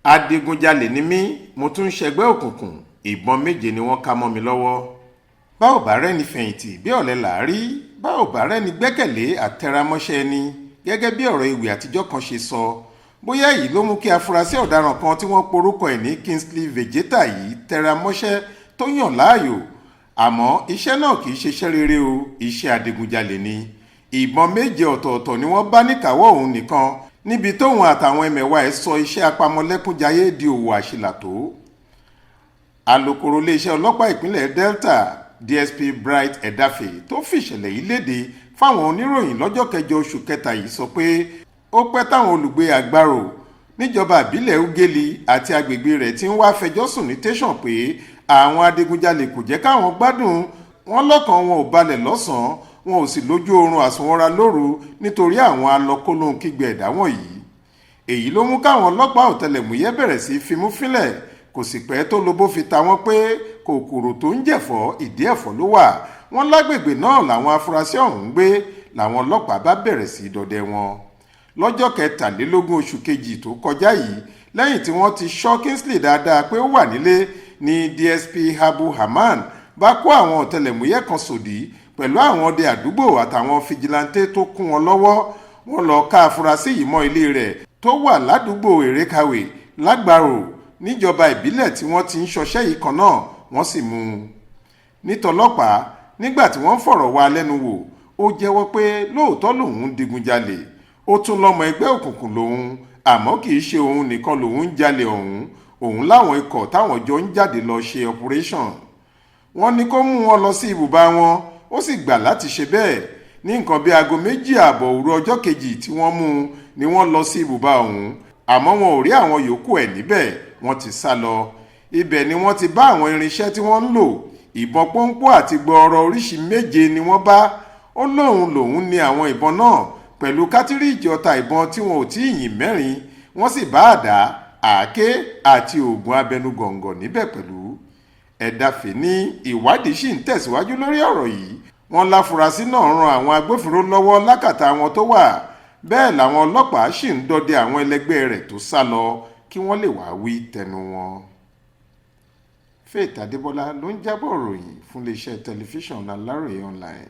Adigunjale ni mí, mo tún ṣẹgbẹ́ òkùnkùn, ìbọn méje ni wọ́n ká mọ́ mi lọ́wọ́. Bá ò bá rẹ́ni fẹ̀yìntì bí ọ̀lẹ là á rí, bá ò bá rẹ́ni gbẹ́kẹ̀lé àtẹramọ́ṣẹ́ ẹni, gẹ́gẹ́ bí ọ̀rọ̀ ewì àtijọ́ kan ṣe sọ. Bóyá èyí ló mú kí afurasí ọ̀daràn kan tí wọ́n porúkọ ẹ̀ ní Kingsley Vegeta yìí tẹramọ́ṣẹ́ tó yàn láàyò. Àmọ́ iṣẹ́ náà kì í ṣeṣẹ́ rere o, iṣẹ́ adigunjalè ni. Ìbọn méje ọ̀tọ̀ọ̀tọ̀ ni wọ́n bá níkàáwọ́ òun nìkan, níbi tóun àtàwọn ẹmẹ̀wà ẹ̀ sọ iṣẹ́ apamọ́lẹ́kúnjayé di òwò àṣìlà tó. Alukoro iléeṣẹ́ ọlọ́pàá ìpínlẹ̀ Delta DSP Bright Edafe tó fìṣẹ̀lẹ̀ yìí léde fáwọn oníròyìn lọ́jọ́ kẹjọ oṣù kẹta yìí sọ pé ó pẹ́ táwọn olùgbé Àgbàrò níjọba ìbílẹ̀ Ugeli àti agbègbè rẹ̀ ti ń wá fẹjọ́ sùn ní tẹ̀sán pé àwọn adigunjalè kò jẹ́ káwọn gbádùn, wọn lọ́kàn wọn ò balẹ̀ lọ́sàn-án, wọn ò sì lójú oorun àsùnwọ̀nra lóru nítorí àwọn alọ́kólóhùn kígbe ẹ̀dá wọ̀nyí. Èyí ló mú káwọn ọlọ́pàá ọ̀tẹlẹ̀múyẹ́ bẹ̀rẹ̀ sí fimú fínlẹ̀, kò sì pẹ́ tó lobó fi ta wọ́n pé kòkòrò tó ń jẹ̀fọ́ ìdí ẹ̀fọ́ ló wà. Wọ́n lágbègbè náà làwọn afurasí ọ̀hún ń gbé, làwọn ọlọ́pàá bá bẹ̀rẹ̀ sí dọdẹ wọn. Lọ́jọ́ 23 oṣù kejì tó kọjá yìí, lẹ́yìn tí wọ́n ti ṣọ́ Kingsley dáadáa pé ó wà nílé, ní DSP Abu Haman bá kó àwọn ọ̀tẹlẹ̀múyẹ́ kan sòdí pẹ̀lú àwọn ọdẹ àdúgbò àtàwọn fìjìláńtẹ́ tó kún wọn lọ́wọ́. Wọ́n lọ ká afurasí yìí mọ́ ilé rẹ̀ tó wà ládùúgbò Èrèkàwé l'Àgbàrò níjọba ìbílẹ̀ tí wọ́n ti ń ṣọṣẹ́ yìí kan náà, wọ́n sì mú un. Nítọlọ́pàá, nígbà tí wọ́n fọ̀rọ̀ wá lẹ́nu wò, ó jẹ́wọ́ pé lóòótọ́ lòun ń digunjalè, ó tún lọ́mọ ẹgbẹ́ òkùnkùn lòun, àmọ́ kì í ṣe òun nìkan lòun ń jalè ọ̀hún, òun láwọn ikọ̀ táwọn jọ ń jáde lọ ṣe operation. Wọ́n ní kó mú wọn lọ sí ibùba wọn, ó sì gbà láti ṣe bẹ́ẹ̀. Ní nǹkan bí aago 2:30 òru ọjọ́ kejì tí wọ́n mú un ni wọ́n lọ sí ibùba ọ̀hún, àmọ́ wọn ò rí àwọn yòókù ẹ̀ níbẹ̀, wọ́n ti sá lọ. Ibẹ̀ ni wọ́n ti bá àwọn irinṣẹ́ tí wọ́n ń lò, ìbọn pọ́npọ́ àti gbọọrọ oríṣi 7 ni wọ́n bá. Ó lòun ní àwọn ìbọn náà pẹ̀lú kátìríìjì ọta ìbọn tí wọn ò tí ì yìn 4, wọ́n sì bá àdá, àáké àti oògùn abẹnugọ̀ngọ̀ níbẹ̀ pẹ̀lú. Edafe ní ìwádìí ṣì ń tẹ̀síwájú lórí ọ̀rọ̀ yìí. Wọ́n láfurasí náà ran àwọn agbófinró lọ́wọ́ lákàtà wọn tó wà. Bẹ́ẹ̀ làwọn ọlọ́pàá ṣì ń dọdẹ àwọn ẹlẹgbẹ́ rẹ̀ tó sá lọ kí wọ́n lè wá wí tẹnu wọn. Faith Adébọ́lá ló ń jábọ̀ ròyìn fún iléeṣẹ́ tẹlifíṣàn Aláròyé online.